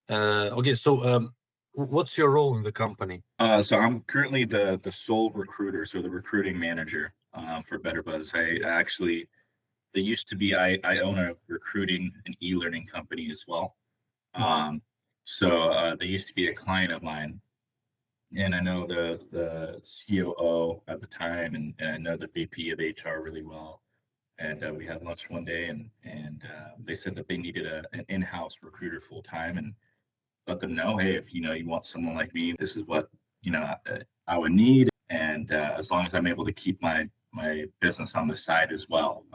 Okay, so what's your role in the company? So I'm currently the sole recruiter, so the recruiting manager for Better Buzz. I actually they used to be I own a recruiting and e-learning company as well. Mhm. Um, so they used to be a client of mine, and I know the COO at the time, and I know the VP of HR really well. And we had lunch one day, and they said that they needed an in-house recruiter full time, and let them know, hey, if you want someone like me, this is what I would need, and as long as I'm able to keep my business on the side as well,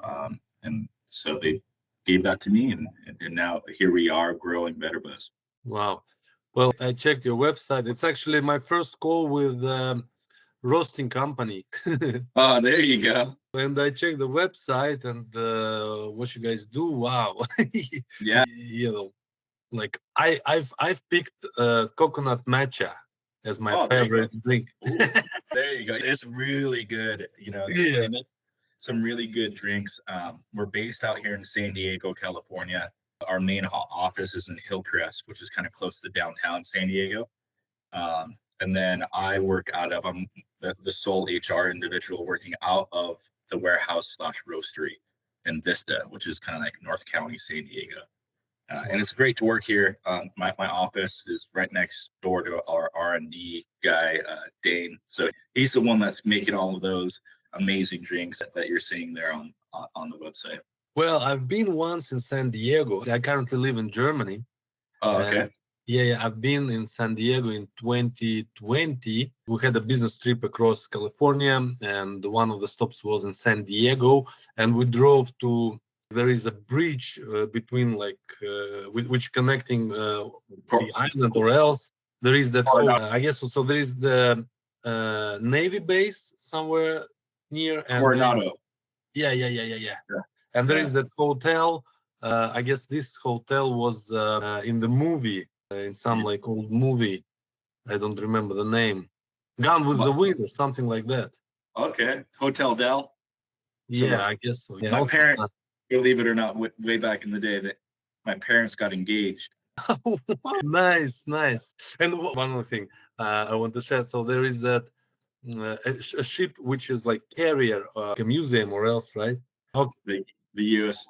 and so they gave that to me, and now here we are growing Better Buzz. Wow. Well, I checked your website. It's actually my first call with roasting company. Oh, there you go. And I checked the website and what you guys do. Wow. Yeah. Like I've picked coconut matcha as my Oh, there you go. favorite drink. Ooh, there you go. It's really good. Yeah. They make some really good drinks. We're based out here in San Diego, California. Our main office is in Hillcrest, which is kind of close to downtown San Diego. And then I work out of, I'm the sole HR individual working out of the warehouse slash roastery in Vista, which is kind of like North County, San Diego. And it's great to work here. My office is right next door to our R&D guy, Dane. So he's the one that's making all of those amazing drinks that you're seeing there on the website. Well, I've been once in San Diego. I currently live in Germany. Oh, And okay. yeah, I've been in San Diego in 2020. We had a business trip across California, and one of the stops was in San Diego. And we drove to, there is a bridge between, like, which connecting For, the island or else. There is that for whole, now, I guess, so there is the Navy base somewhere near, and there is, Coronado. yeah. Yeah. And there Yeah. is that hotel. I guess this hotel was in the movie, in some like old movie. I don't remember the name. Gone with the Wind or something like that. Okay. Hotel Del. Yeah, So I guess so. Yeah. my Also, parents, believe it or not, way back in the day, that my parents got engaged. nice. And one other thing I want to share. So there is that a ship which is like carrier, a museum or else, right? Okay. The US,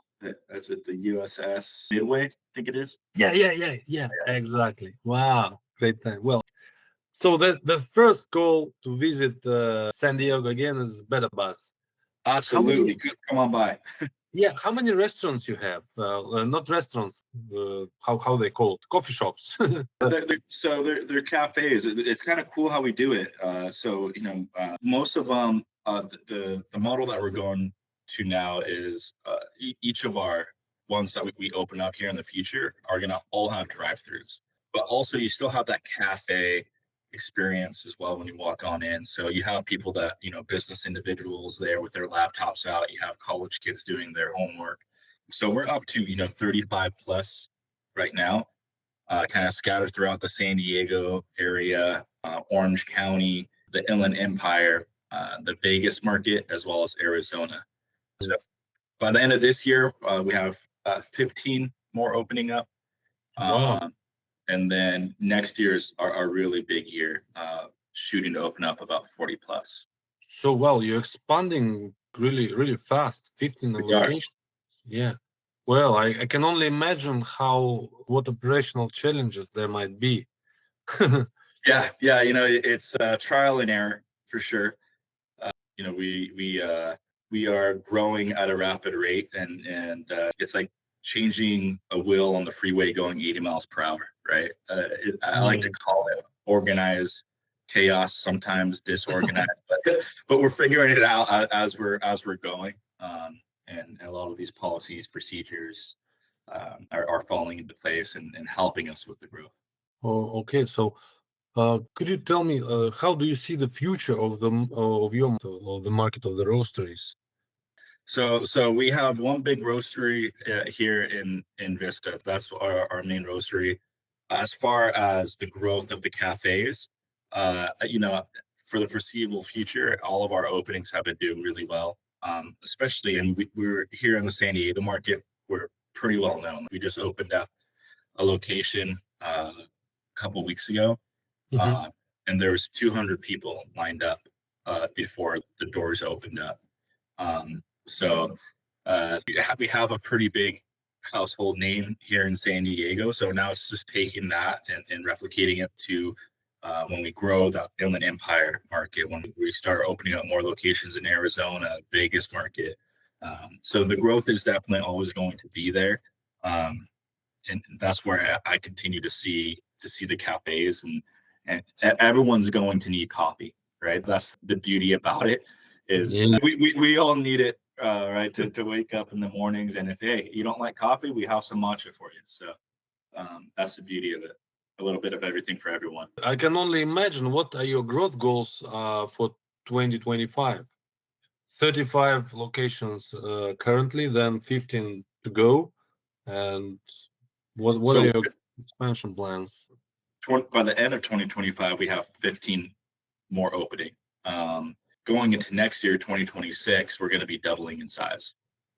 that's it, the USS Midway, I think it is. Yeah. Exactly. Wow. Great time. Well, so the first goal to visit San Diego again is Better Bus. How many? Absolutely. Come on by. Yeah, how many restaurants you have? Not restaurants. How they called coffee shops. So they're cafes. It's kind of cool how we do it. Most of them, the model that we're going to now is each of our ones that we open up here in the future are gonna all have drive-throughs, but also you still have that cafe experience as well when you walk on in. So you have people that business individuals there with their laptops out. You have college kids doing their homework. So we're up to 35 plus right now, kind of scattered throughout the San Diego area, Orange County, the Inland Empire, the Vegas market, as well as Arizona. So by the end of this year, we have 15 more opening up. Wow. And then next year's our really big year, shooting to open up about 40 plus. So well, you're expanding really fast. 15 We are. locations. Yeah. Well, I can only imagine what operational challenges there might be. Yeah. It's trial and error for sure. You know, we are growing at a rapid rate, and it's like changing a wheel on the freeway going 80 miles per hour, right? I like to Mm. call it organized chaos, sometimes disorganized, but we're figuring it out as we're going. And a lot of these policies, procedures are falling into place and helping us with the growth. Oh, okay. So, could you tell me how do you see the future of the market of the roasteries? So we have one big roastery here in Vista. That's our main roastery. As far as the growth of the cafes, for the foreseeable future, all of our openings have been doing really well. Especially, and we're here in the San Diego market. We're pretty well known. We just opened up a location a couple weeks ago, Mhm. and there was 200 people lined up before the doors opened up. So we have a pretty big household name here in San Diego. So now it's just taking that and replicating it to when we grow the Inland Empire market, when we start opening up more locations in Arizona, Vegas market. So the growth is definitely always going to be there. Um, and that's where I continue to see the cafes, and everyone's going to need coffee, right? That's the beauty about it is Yeah. we all need it, right? To wake up in the mornings, and if hey you don't like coffee, we have some matcha for you. So that's the beauty of it. A little bit of everything for everyone. I can only imagine what are your growth goals for 2025. 35 locations currently, then 15 to go. And what are So your expansion plans? by the end of 2025, we have 15 more opening. Going into next year, 2026, we're going to be doubling in size.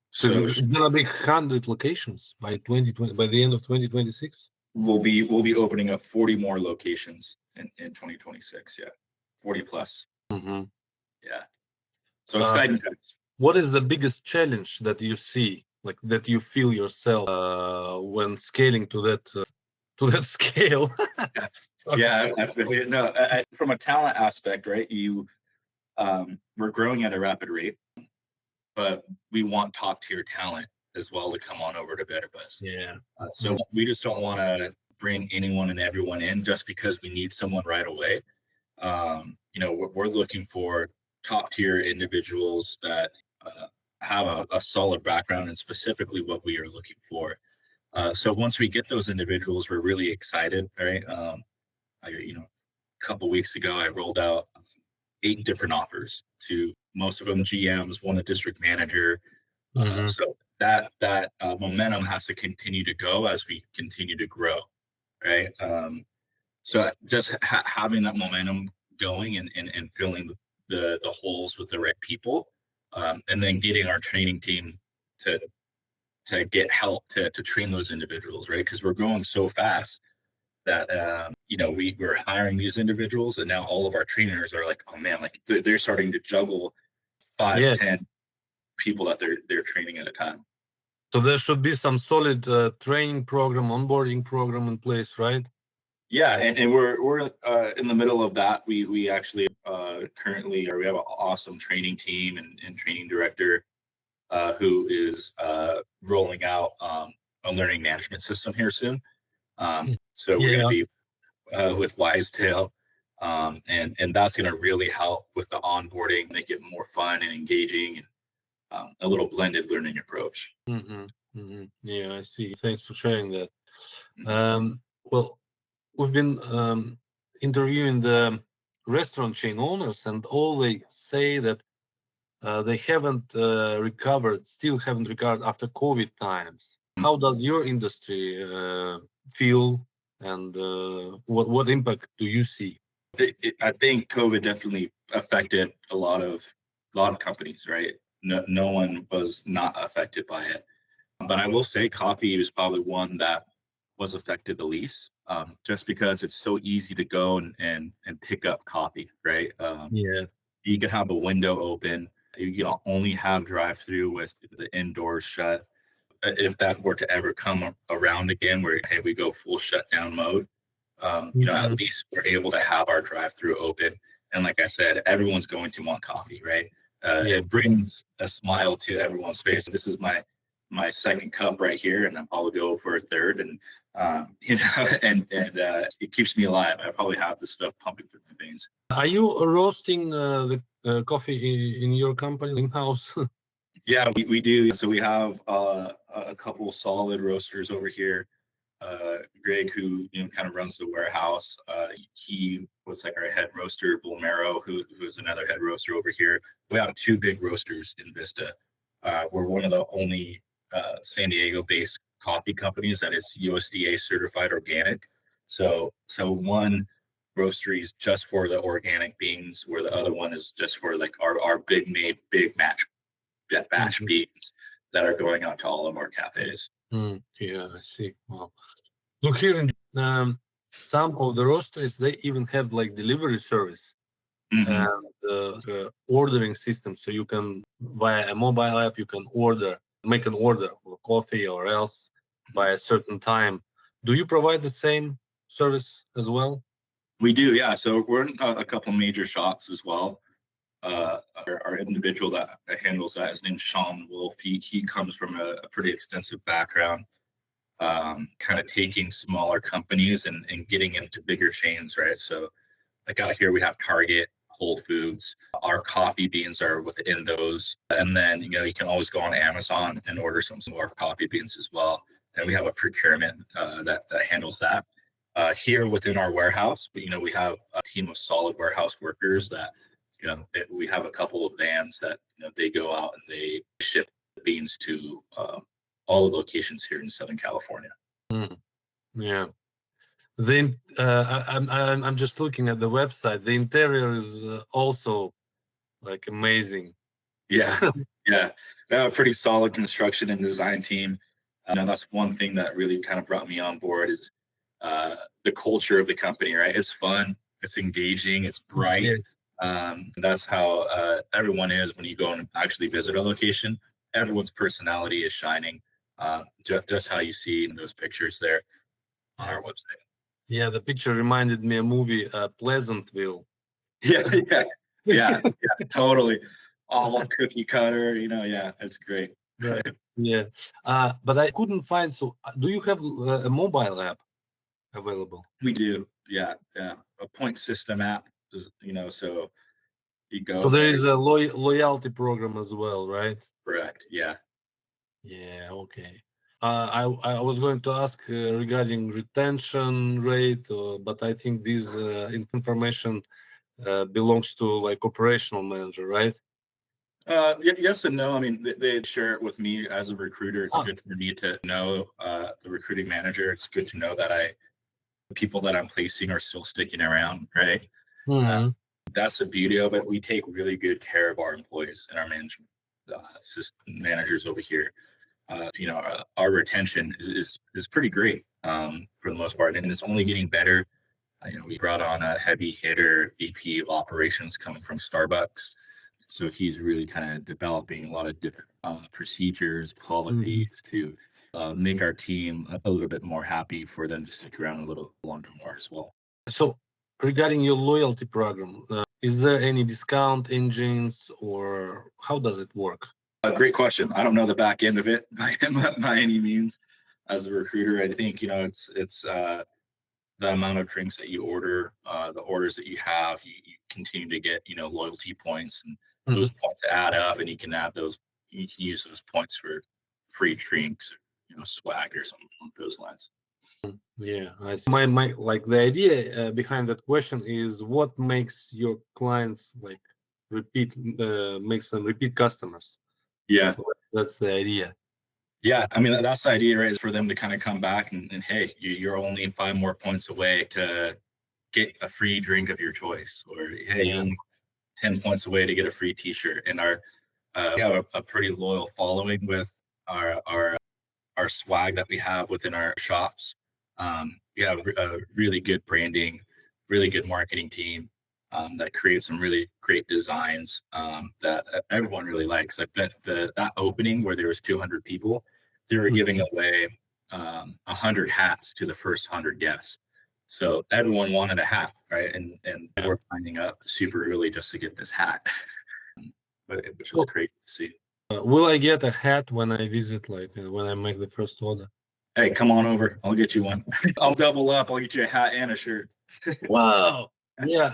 So So it's gonna be 100 locations by 2020, by the end of 2026. we'll be opening up 40 more locations in 2026. Yeah, 40 plus. Mhm. Yeah. So Uh, exciting times. what is the biggest challenge that you see, like that you feel yourself when scaling to that scale? Yeah, I feel it. No, from a talent aspect, right? We're growing at a rapid rate, but we want top tier talent as well to come on over to BetterBuzz. Yeah. So we just don't want to bring anyone and everyone in just because we need someone right away. We're looking for top tier individuals that have a solid background and specifically what we are looking for. So once we get those individuals, we're really excited, right? A couple weeks ago, I rolled out 8 different offers to most of them GMs, one a district manager. Mhm. So that momentum has to continue to go as we continue to grow, right? So just having that momentum going and filling the holes with the right people, and then getting our training team to get help to train those individuals, right? Because we're growing so fast that we're hiring these individuals, and now all of our trainers are like, oh man, like they're starting to juggle five, Yeah. 10 people that they're training at a time. So there should be some solid training program, onboarding program in place, right? Yeah, and we're in the middle of that. We actually currently, or we have an awesome training team and training director who is rolling out a learning management system here soon. So we're going to Yeah. be with Wisetail, and that's going to really help with the onboarding, make it more fun and engaging, and a little blended learning approach. Yeah, I see. Thanks for sharing that. Mhm. Well, we've been interviewing the restaurant chain owners, and all they say that they haven't still haven't recovered after COVID times. How does your industry feel, and what impact do you see? I think COVID definitely affected a lot of companies, right? No one was not affected by it. But I will say coffee is probably one that was affected the least, just because it's so easy to go and pick up coffee, right? Yeah. You can have a window open. You can only have drive through with the indoors shut. If that were to ever come around again, where hey, we go full shutdown mode, at Mhm. least we're able to have our drive through open. And like I said, everyone's going to want coffee, right? Yeah. It brings a smile to everyone's face. This is my second cup right here, and I'll probably go for a third. And it keeps me alive. I probably have this stuff pumping through my veins. Are you roasting the coffee in your company in house? Yeah, we do. So we have a couple solid roasters over here. Greg, who kind of runs the warehouse, he was like our head roaster. Bolmero, who's another head roaster over here. We have 2 big roasters in Vista. We're one of the only San Diego-based coffee companies that is USDA certified organic. So one roastery is just for the organic beans, where the other one is just for like our big batch Mhm. beans that are going out to all of our cafes. Yeah, I see. Wow. Look here in some of the roasteries, they even have like delivery service Mhm. and ordering system. So you can, via a mobile app, you can make an order for coffee or else by a certain time. Do you provide the same service as well? We do, yeah. So we're in a couple major shops as well. Our individual that handles that, his name's Sean Wolf. He comes from a pretty extensive background, kind of taking smaller companies and getting into bigger chains, right? So like out here we have Target, Whole Foods. Our coffee beans are within those, and then you can always go on Amazon and order some of our coffee beans as well. And we have a procurement that handles that. Here within our warehouse, but we have a team of solid warehouse workers that we have a couple of vans that they go out and they ship the beans to all the locations here in Southern California. Mm, yeah. Then I'm just looking at the website. The interior is also like amazing. Yeah, yeah, we have a pretty solid construction and design team. That's one thing that really kind of brought me on board is the culture of the company. Right, it's fun, it's engaging, it's bright. Yeah. That's how everyone is when you go and actually visit a location. Everyone's personality is shining, just how you see in those pictures there on our website. Yeah, the picture reminded me a movie, Pleasantville. Yeah, yeah, yeah, yeah, totally. All cookie cutter, yeah, it's great. Right. Yeah. But I couldn't find. So, do you have a mobile app available? We do, yeah, yeah. A point system app, so you So go there there. is a loyalty program as well, right? Correct, yeah. Yeah. Okay. I was going to ask regarding retention rate, but I think this information belongs to like operational manager, right? Yes and no. I mean, they share it with me as a recruiter. It's Ah. good for me to know the recruiting manager. It's good to know that the people that I'm placing are still sticking around, right? Mhm. That's the beauty of it. We take really good care of our employees and our management managers over here. Our retention is pretty great for the most part, and it's only getting better. We brought on a heavy hitter VP of operations coming from Starbucks. So he's really kind of developing a lot of different procedures, policies to make our team a little bit more happy for them to stick around a little longer more as well. So regarding your loyalty program, is there any discount engines or how does it work? Great question. I don't know the back end of it by any means. As a recruiter, I think it's the amount of drinks that you order, the orders that you have, you continue to get loyalty points, and those points add up, and you can use those points for free drinks, swag or something along those lines. Yeah, I see. My like the idea behind that question is what makes your clients like makes them repeat customers. Yeah. So that's the idea. Yeah, I mean that's the idea, right? Is for them to kind of come back and hey, you're only 5 more points away to get a free drink of your choice, or hey, you're only 10 points away to get a free T-shirt. And we have a pretty loyal following with our swag that we have within our shops. We have a really good branding, really good marketing team that creates some really great designs that everyone really likes. Like that opening where there was 200 people, they were giving away 100 hats to the first 100 guests. So everyone wanted a hat, right? And we're signing up super early just to get this hat, which was great to see. Will I get a hat when I visit, like when I make the first order? Hey, come on over. I'll get you one. I'll double up. I'll get you a hat and a shirt. Wow. Yeah.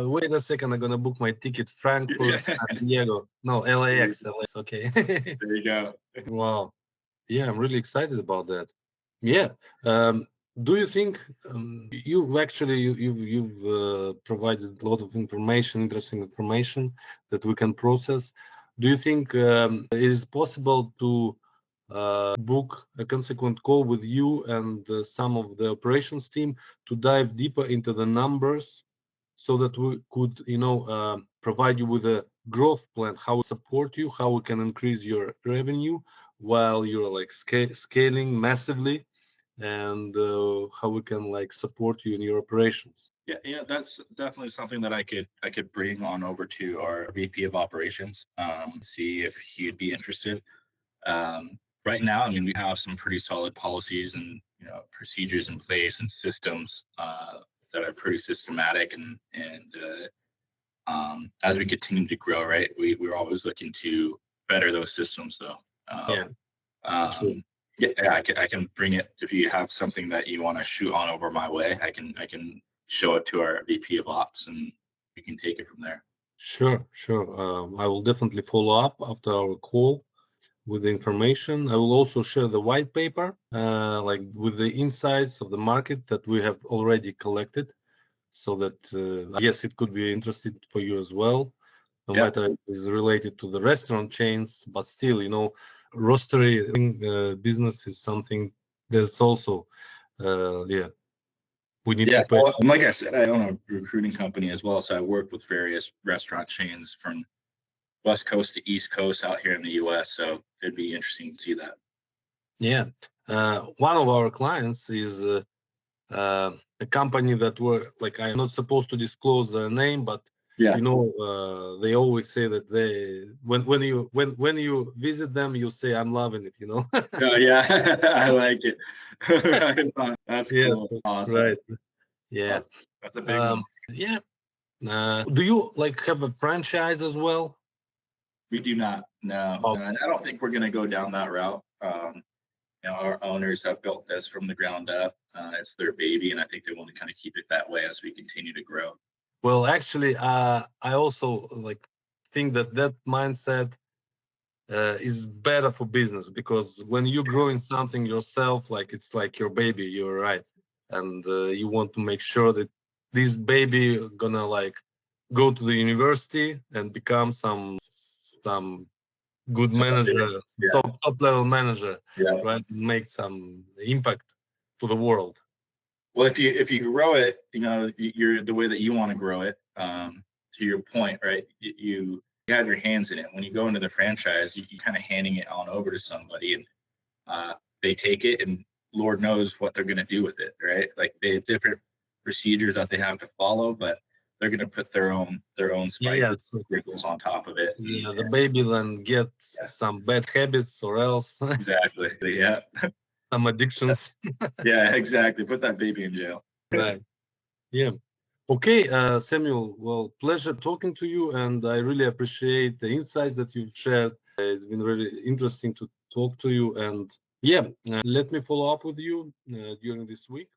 Wait a second. I'm gonna book my ticket. Frankfurt, San Diego. No, LAX. LAX. Okay. There you go. Wow. Yeah, I'm really excited about that. Yeah. Do you think you've provided a lot of information, interesting information that we can process? Do you think it is possible to book a consequent call with you and some of the operations team to dive deeper into the numbers so that we could, provide you with a growth plan, how we support you, how we can increase your revenue while you're like scaling massively? and how we can like support you in your operations. Yeah, that's definitely something that I could bring on over to our VP of operations, see if he'd be interested. Right now, I mean, we have some pretty solid policies and procedures in place and systems that are pretty systematic, and as we continue to grow, right, we're always looking to better those systems. So, Yeah, true. yeah, I can bring it if you have something that you want to shoot on over my way. I can show it to our VP of Ops, and we can take it from there. Sure, sure. I will definitely follow up after our call with the information. I will also share the white paper, like with the insights of the market that we have already collected, so that I guess it could be interesting for you as well. No Yeah. matter if it's related to the restaurant chains, but still, roastery business is something that's also, yeah, we need Yeah, to pay. well, like I said, I own a recruiting company as well, so I work with various restaurant chains from West Coast to East Coast out here in the U.S. So it'd be interesting to see that. Yeah, one of our clients is a company that were like, I'm not supposed to disclose their name, but Yeah, they always say that they when you visit them, you say, I'm loving it. yeah, I like it. That's Yes, cool. Awesome. right. Yeah. That's a big one. Yeah. Do you like have a franchise as well? We do not. No, Oh, and I don't think we're going to go down that route. Our owners have built this from the ground up. It's their baby, and I think they want to kind of keep it that way as we continue to grow. well, actually, I also like think that mindset is better for business, because when you're growing something yourself, like it's like your baby, you're right, and you want to make sure that this baby gonna like go to the university and become some good So, manager, yeah, top level manager, yeah. right? Make some impact to the world. Well, if you grow it, you're the way that you want to grow it. To your point, right? You have your hands in it. When you go into the franchise, you kind of handing it on over to somebody, and they take it, and Lord knows what they're going to do with it, right? Like they have different procedures that they have to follow, but they're going to put their own Yeah, spices, sprinkles on top of it. yeah, the baby then gets Yeah. some bad habits, or else Exactly. Yeah. some addictions. Yeah. Exactly. Put that baby in jail. Right. Yeah. Okay, Samuel. Well, pleasure talking to you, and I really appreciate the insights that you've shared. It's been really interesting to talk to you, and yeah, let me follow up with you during this week.